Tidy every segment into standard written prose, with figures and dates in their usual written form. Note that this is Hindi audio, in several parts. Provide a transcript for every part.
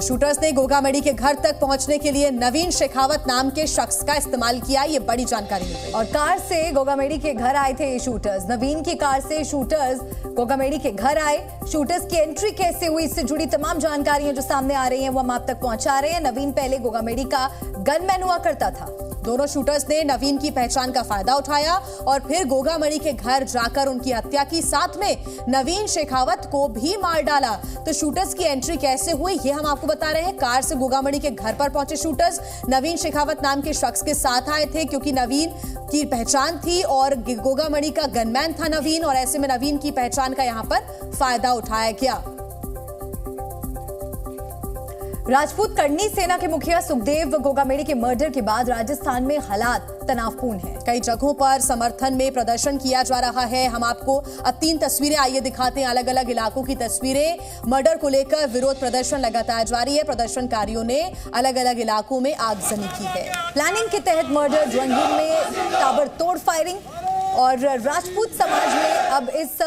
तो शूटर्स ने गोगामड़ी के घर तक पहुंचने के लिए नवीन शेखावत नाम के शख्स का इस्तेमाल किया, ये बड़ी जानकारी है। और कार से गोगामेड़ी के घर आए थे ये शूटर्स। नवीन की कार से शूटर्स गोगामेड़ी के घर आए। शूटर्स की एंट्री कैसे हुई, इससे जुड़ी तमाम जानकारियां जो सामने आ रही हैं वो हम आप तक पहुंचा रहे हैं। नवीन पहले गोगामेड़ी का गनमैन हुआ करता था। दोनों शूटर्स ने नवीन की पहचान का फायदा उठाया और फिर गोगामड़ी के घर जाकर उनकी हत्या की, साथ में नवीन शेखावत को भी मार डाला। तो शूटर्स की एंट्री कैसे हुई ये हम आपको बता रहे हैं। कार से गोगामड़ी के घर पर पहुंचे शूटर्स नवीन शेखावत नाम के शख्स के साथ आए थे, क्योंकि नवीन की पहचान थी और गोगामड़ी का गनमैन था नवीन, और ऐसे में नवीन की पहचान का यहां पर फायदा उठाया गया। राजपूत करनी सेना के मुखिया सुखदेव गोगामेड़ी के मर्डर के बाद राजस्थान में हालात तनावपूर्ण है। कई जगहों पर समर्थन में प्रदर्शन किया जा रहा है। हम आपको अब 3 तस्वीरें आइए दिखाते हैं, अलग अलग इलाकों की तस्वीरें। मर्डर को लेकर विरोध प्रदर्शन लगातार जारी है। प्रदर्शनकारियों ने अलग अलग इलाकों में आगजनी की है। प्लानिंग के तहत मर्डर, ड्राइंग रूम में ताबड़तोड़ फायरिंग, और राजपूत समाज में अब इस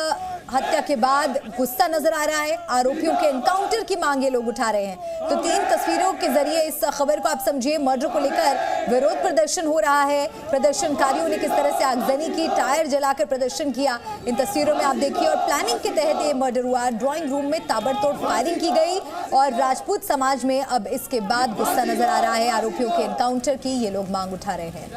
हत्या के बाद गुस्सा नजर आ रहा है। आरोपियों के एनकाउंटर की मांगे लोग उठा रहे हैं। तो 3 तस्वीरों के जरिए इस खबर को आप समझिए। मर्डर को लेकर विरोध प्रदर्शन हो रहा है। प्रदर्शनकारियों ने किस तरह से आगजनी की, टायर जलाकर प्रदर्शन किया, इन तस्वीरों में आप देखिए। और प्लानिंग के तहत ये मर्डर हुआ। ड्राइंग रूम में ताबड़तोड़ फायरिंग की गई और राजपूत समाज में अब इसके बाद गुस्सा नजर आ रहा है। आरोपियों के एनकाउंटर की ये लोग मांग उठा रहे हैं।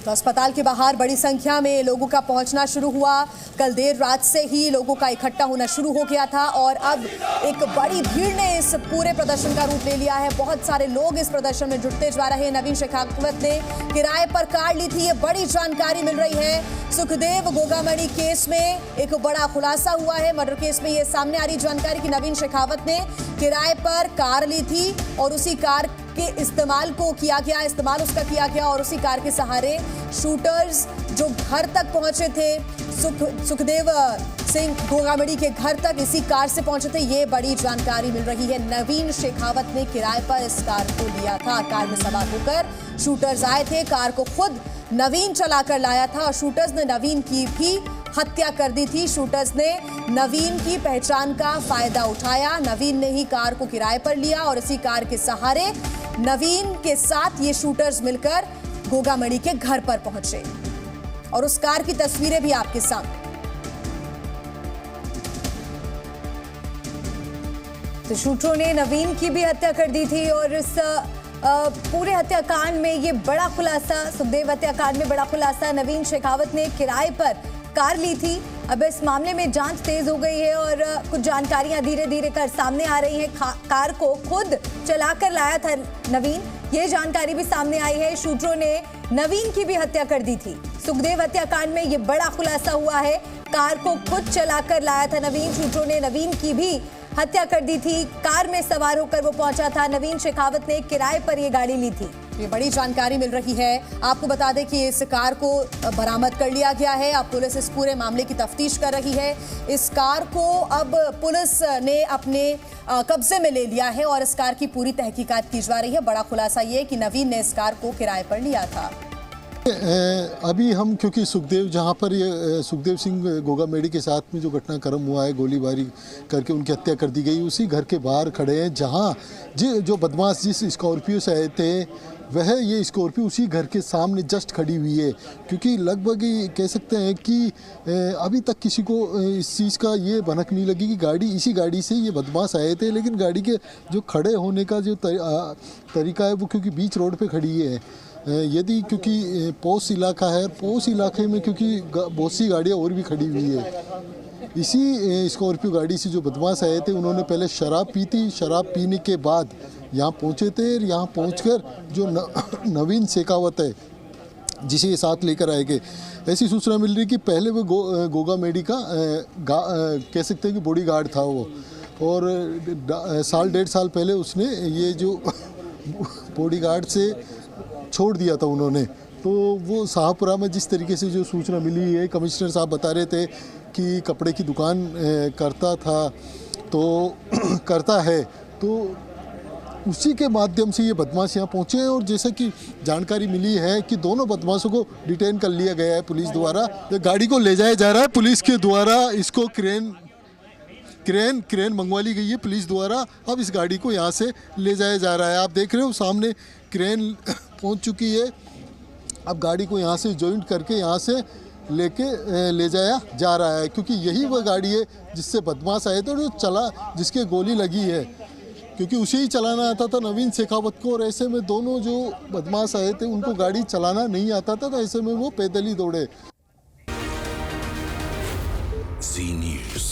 तो अस्पताल के बाहर बड़ी संख्या में लोगों का पहुंचना शुरू हुआ। कल देर रात से ही लोगों का इकट्ठा होना शुरू हो गया था और अब एक बड़ी भीड़ ने इस पूरे प्रदर्शन का रूप ले लिया है। बहुत सारे लोग इस प्रदर्शन में जुटते जा रहे हैं। नवीन शेखावत ने किराए पर कार ली थी, ये बड़ी जानकारी मिल रही है। सुखदेव गोगामड़ी केस में एक बड़ा खुलासा हुआ है। मर्डर केस में ये सामने आ रही जानकारी कि नवीन शेखावत ने किराए पर कार ली थी और उसी कार के इस्तेमाल उसका किया गया और उसी कार के सहारे शूटर्स जो घर तक पहुंचे थे, सुखदेव सिंह गोगामड़ी के घर तक इसी कार से पहुंचे थे। ये बड़ी जानकारी मिल रही है। नवीन शेखावत ने किराए पर इस कार को लिया था। कार में सवार होकर शूटर्स आए थे। कार को खुद नवीन चलाकर लाया था और शूटर्स ने नवीन की भी हत्या कर दी थी। शूटर्स ने नवीन की पहचान का फायदा उठाया। नवीन ने ही कार को किराए पर लिया और इसी कार के सहारे नवीन के साथ ये शूटर्स मिलकर गोगामड़ी के घर पर पहुंचे और उस कार की तस्वीरें भी आपके सामने। तो शूटरों ने नवीन की भी हत्या कर दी थी और इस पूरे हत्याकांड में ये बड़ा खुलासा, सुखदेव हत्याकांड में बड़ा खुलासा। नवीन शेखावत ने किराए पर कार ली थी। अब इस मामले में जांच तेज हो गई है और कुछ जानकारियां धीरे धीरे कर सामने आ रही हैं। कार को खुद चलाकर लाया था नवीन, ये जानकारी भी सामने आई है। शूटरों ने नवीन की भी हत्या कर दी थी। सुखदेव हत्याकांड में ये बड़ा खुलासा हुआ है। कार को खुद चलाकर लाया था नवीन। शूटरों ने नवीन की भी हत्या कर दी थी। कार में सवार होकर वो पहुंचा था। नवीन शेखावत ने किराए पर ये गाड़ी ली थी। ये बड़ी जानकारी मिल रही है। आपको बता दें कि इस कार को बरामद कर लिया गया है। अब पुलिस इस पूरे मामले की तफ्तीश कर रही है। इस कार को अब पुलिस ने अपने कब्जे में ले लिया है और इस कार की पूरी तहकीकात की जा रही है। बड़ा खुलासा ये कि नवीन ने इस कार को किराए पर लिया था। अभी हम क्योंकि सुखदेव जहाँ पर ये सुखदेव सिंह गोगामेड़ी के साथ में जो घटनाक्रम हुआ है, गोलीबारी करके उनकी हत्या कर दी गई, उसी घर के बाहर खड़े हैं जहाँ जो बदमाश जिस स्कॉर्पियो से आए थे वह ये स्कॉर्पियो उसी घर के सामने जस्ट खड़ी हुई है। क्योंकि लगभग ये कह सकते हैं कि अभी तक किसी को इस चीज़ का ये भनक नहीं लगी कि इसी गाड़ी से ये बदमाश आए थे, लेकिन गाड़ी के जो खड़े होने का जो तरीका है वो क्योंकि बीच रोड पे खड़ी है। यदि क्योंकि पोस्ट इलाका है, पोस्ट इलाके में क्योंकि बहुत सी गाड़ियाँ और भी खड़ी हुई है। इसी स्कॉर्पियो गाड़ी से जो बदमाश आए थे उन्होंने पहले शराब पी थी। शराब पीने के बाद यहाँ पहुँचे थे और यहाँ पहुँचकर जो नवीन शेखावत है जिसे ये साथ लेकर आए गए, ऐसी सूचना मिल रही कि पहले वो गोगामेड़ी का कह सकते हैं कि बॉडी गार्ड था वो, और 1.5 साल पहले उसने ये जो बॉडी गार्ड से छोड़ दिया था उन्होंने। तो वो शाहपुरा में जिस तरीके से जो सूचना मिली है, कमिश्नर साहब बता रहे थे कि कपड़े की दुकान करता है, तो उसी के माध्यम से ये बदमाश यहाँ पहुँचे हैं। और जैसा कि जानकारी मिली है कि दोनों बदमाशों को डिटेन कर लिया गया है पुलिस द्वारा। गाड़ी को ले जाया जा रहा है पुलिस के द्वारा। इसको क्रेन क्रेन मंगवा ली गई है पुलिस द्वारा। अब इस गाड़ी को यहाँ से ले जाया जा रहा है। आप देख रहे हो सामने क्रेन पहुँच चुकी है। अब गाड़ी को यहाँ से जॉइंट करके यहाँ से ले जाया जा रहा है, क्योंकि यही वह गाड़ी है जिससे बदमाश आए थे और जो जिसके गोली लगी है, क्योंकि उसे ही चलाना आता था नवीन शेखावत को। और ऐसे में दोनों जो बदमाश आए थे उनको गाड़ी चलाना नहीं आता था, तो ऐसे में वो पैदल ही दौड़े। Zee News.